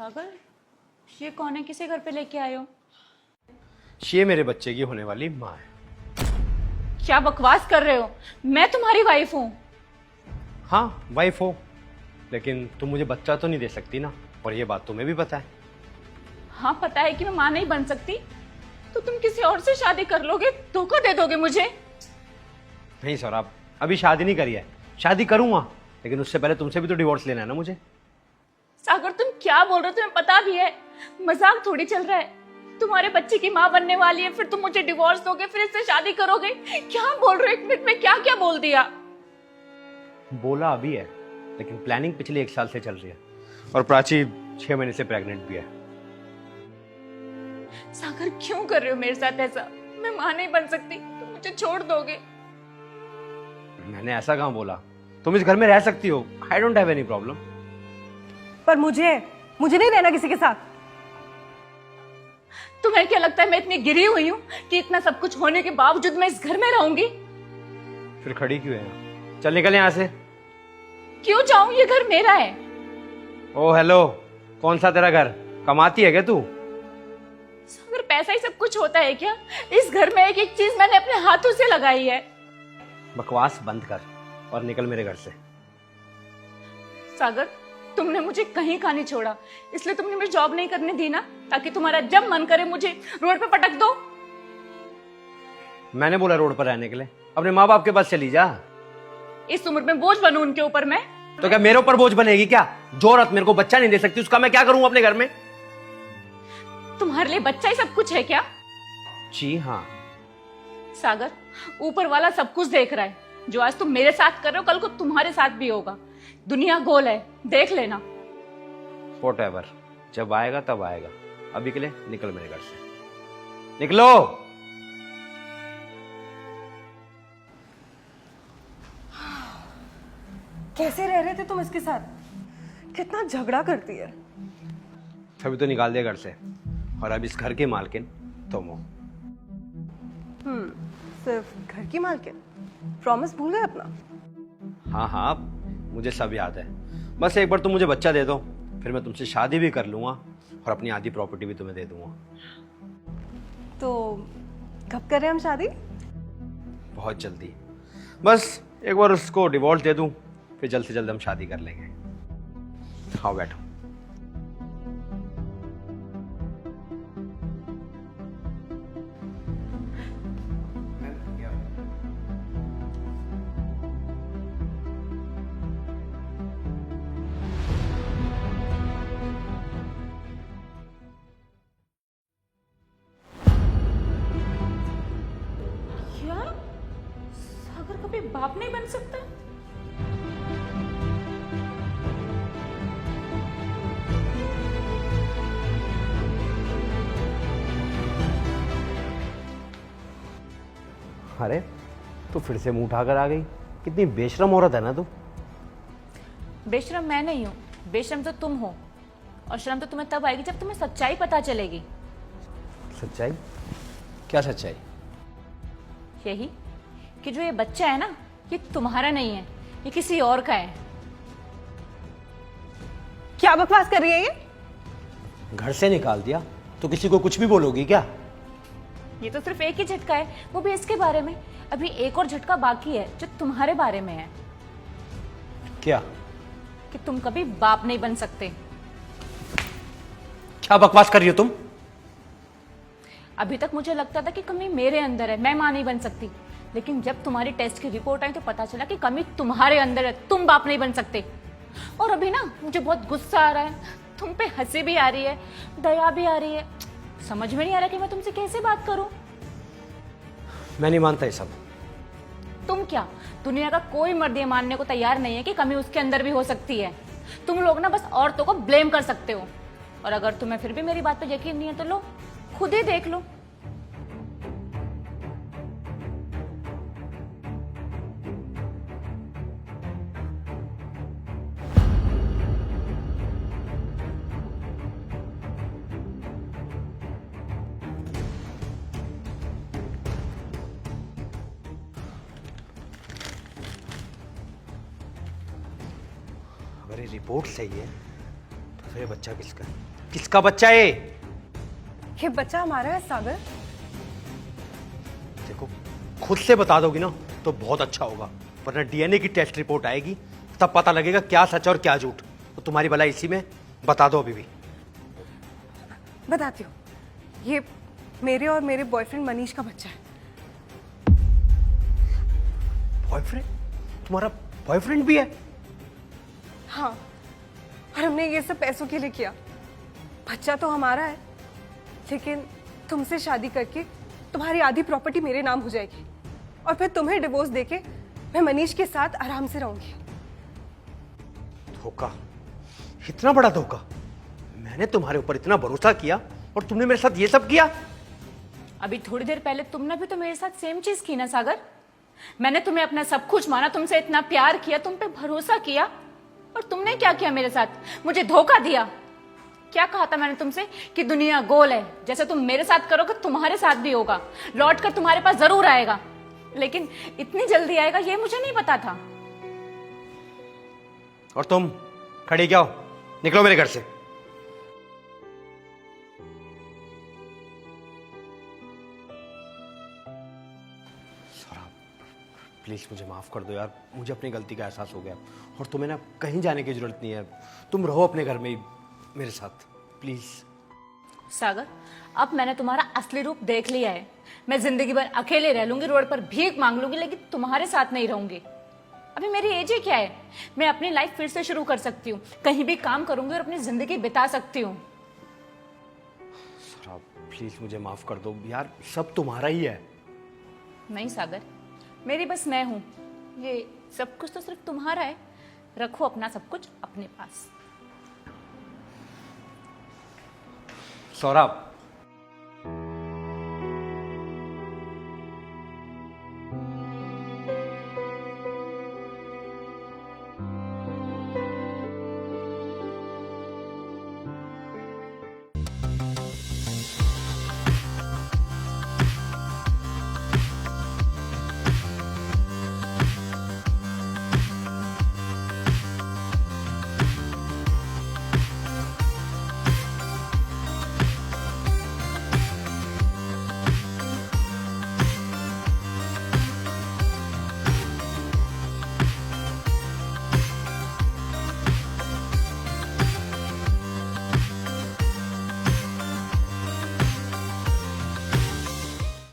सागर, ये कौन है? किसे घर पे लेके आए हो? ये मेरे बच्चे की होने वाली माँ है। क्या बकवास कर रहे हो? मैं तुम्हारी वाइफ हूँ। हाँ वाइफ हो, लेकिन तुम मुझे बच्चा तो नहीं दे सकती ना, और ये बात तुम्हें भी पता है। हाँ पता है कि मैं माँ नहीं बन सकती, तो तुम किसी और से शादी कर लोगे, धोखा दे दोगे मुझे। नहीं सौरभ, अभी शादी नहीं करी है, शादी करूंगा, लेकिन उससे पहले तुमसे भी तो डिवोर्स लेना है ना मुझे। सागर तुम क्या बोल रहे हो? तुम्हें पता भी है मजाक थोड़ी चल रहा है। तुम्हारे बच्चे की माँ बनने वाली है, फिर तुम मुझे डिवोर्स दोगे, फिर इससे शादी करोगे? क्या बोल रहे हो? एक मिनट में क्या क्या बोल दिया? बोला अभी है, लेकिन प्लानिंग पिछले 1 साल से चल रही है, और प्राची 6 महीने से प्रेग्नेंट भी है। सागर क्यों कर रहे हो मेरे साथ ऐसा? मैं माँ नहीं बन सकती, तुम मुझे छोड़ दोगे? मैंने ऐसा कहाँ बोला, तुम इस घर में रह सकती हो, I don't have any problem. पर मुझे नहीं रहना किसी के साथ। तुम्हें क्या लगता है मैं इतनी गिरी हुई हूँ कि इतना सब कुछ होने के बावजूद मैं इस घर में रहूंगी? फिर खड़ी क्यों है? चल निकल यहाँ से। क्यों जाऊं? ये घर मेरा है। ओ हेलो, कौन सा तेरा घर? कमाती है क्या तू? सागर पैसा ही सब कुछ होता है क्या? इस घर में एक एक चीज मैंने अपने हाथों से लगाई है। बकवास बंद कर और निकल मेरे घर से। सागर तुमने मुझे कहीं का नहीं छोड़ा, इसलिए तुमने मुझे जॉब नहीं करने दी ना, ताकि तुम्हारा जब मन करे मुझे रोड पे पटक दो। मैंने बोला रोड पर रहने के लिए? अपने माँ बाप के पास चली जा। इस उम्र में बोझ बनूं उनके ऊपर मैं? तो क्या मेरे ऊपर बोझ बनेगी क्या? जो औरत मेरे को बच्चा नहीं दे सकती, उसका मैं क्या करूं अपने घर में? तुम्हारे लिए बच्चा ही सब कुछ है क्या? जी हाँ। सागर ऊपर वाला सब कुछ देख रहा है। जो आज तुम मेरे साथ कर रहे हो, कल को तुम्हारे साथ भी होगा। दुनिया गोल है, देख लेना। व्हाटएवर, जब आएगा तब आएगा। अभी के लिए निकल मेरे घर से, निकलो। कैसे रह रहे थे तुम इसके साथ? कितना झगड़ा करती है। अभी तो निकाल दिया घर से, और अब इस घर के मालकिन तुम हो। सिर्फ घर की मालकिन? प्रॉमिस भूल गए अपना? हाँ हाँ, मुझे सब याद है। बस एक बार तुम मुझे बच्चा दे दो, फिर मैं तुमसे शादी भी कर लूंगा, और अपनी आधी प्रॉपर्टी भी तुम्हें दे दूंगा। तो कब करें हम शादी? बहुत जल्दी। बस एक बार उसको डिवोर्स दे दूं, फिर जल्द से जल्द हम शादी कर लेंगे। आओ बैठो। क्या? सागर कभी बाप नहीं बन सकता? अरे तू फिर से मुंह उठाकर आ गई। कितनी बेशरम औरत है ना तू। बेशरम मैं नहीं हूँ, बेशरम तो तुम हो। और शर्म तो तुम्हें तब आएगी जब तुम्हें सच्चाई पता चलेगी। सच्चाई? क्या सच्चाई? यही कि जो ये बच्चा है ना, ये तुम्हारा नहीं है, ये किसी और का है। क्या बकवास कर रही है ये? घर से निकाल दिया तो किसी को कुछ भी बोलोगी क्या? ये तो सिर्फ एक ही झटका है, वो भी इसके बारे में। अभी एक और झटका बाकी है जो तुम्हारे बारे में है। क्या? कि तुम कभी बाप नहीं बन सकते। क्या बकवास कर रही हो तुम? अभी तक मुझे लगता था कि कमी मेरे अंदर है, मैं मां नहीं बन सकती। लेकिन जब तुम्हारी टेस्ट की रिपोर्ट आई तो पता चला कि कमी तुम्हारे अंदर है, तुम बाप नहीं बन सकते। और अभी ना मुझे बहुत गुस्सा आ रहा है, तुम पे हंसी भी आ रही है, दया भी आ रही है। समझ में नहीं आ रहा कि मैं तुमसे कैसे बात करूं। मैं नहीं मानता ये सब। तुम क्या, दुनिया का कोई मर्द ये मानने को तैयार नहीं है कि कमी उसके अंदर भी हो सकती है। तुम लोग ना बस औरतों को ब्लेम कर सकते हो। और अगर तुम्हें फिर भी मेरी बात पे यकीन नहीं है तो लो, खुद ही देख लो। अगर ये रिपोर्ट सही है तो तो ये बच्चा किसका है? किसका बच्चा है ये बच्चा हमारा है सागर। देखो, खुद से बता दोगी ना तो बहुत अच्छा होगा, वरना डीएनए की टेस्ट रिपोर्ट आएगी, तब पता लगेगा क्या सच और क्या झूठ। तो तुम्हारी भलाई इसी में, बता दो अभी भी। बताती हूँ, ये मेरे और मेरे बॉयफ्रेंड मनीष का बच्चा है। बॉयफ्रेंड? तुम्हारा बॉयफ्रेंड भी है? हाँ, और हमने ये सब पैसों के लिए किया। बच्चा तो हमारा है, लेकिन तुमसे शादी करके तुम्हारी आधी प्रॉपर्टी मेरे नाम हो जाएगी, और फिर तुम्हें डिवोर्स देके मैं मनीष के साथ आराम से रहूंगी। धोखा, इतना बड़ा धोखा। मैंने तुम्हारे ऊपर इतना भरोसा किया और तुमने मेरे साथ ये सब किया। अभी थोड़ी देर पहले तुमने भी तो मेरे साथ सेम चीज की ना सागर। मैंने तुम्हें अपना सब कुछ माना, तुमसे इतना प्यार किया, तुम पे भरोसा किया, और तुमने क्या किया मेरे साथ? मुझे धोखा दिया। क्या कहा था मैंने तुमसे कि दुनिया गोल है, जैसे तुम मेरे साथ करोगे तुम्हारे साथ भी होगा, लौट कर तुम्हारे पास जरूर आएगा, लेकिन इतनी जल्दी आएगा ये मुझे नहीं पता था। और तुम खड़ी क्या हो? निकलो मेरे घर से। प्लीज मुझे माफ कर दो यार, मुझे अपनी गलती का एहसास हो गया, और तुम्हें ना कहीं जाने की जरूरत नहीं है, तुम रहो अपने घर में ही मेरे साथ, प्लीज। सागर, अब मैंने तुम्हारा असली रूप देख लिया है। मैं जिंदगी भर अकेले रह लूंगी, रोड पर भीख मांग लूंगी, लेकिन तुम्हारे साथ नहीं रहूंगी। अभी मेरी एज ही क्या है? मैं अपनी लाइफ फिर से शुरू कर सकती हूँ, कहीं भी काम करूंगी और अपनी जिंदगी बिता सकती हूँ। प्लीज मुझे माफ कर दो यार, सब तुम्हारा ही है। नहीं सागर, मेरी बस मैं हूं, ये सब कुछ तो सिर्फ तुम्हारा है। रखो अपना सब कुछ अपने पास। सौरभ,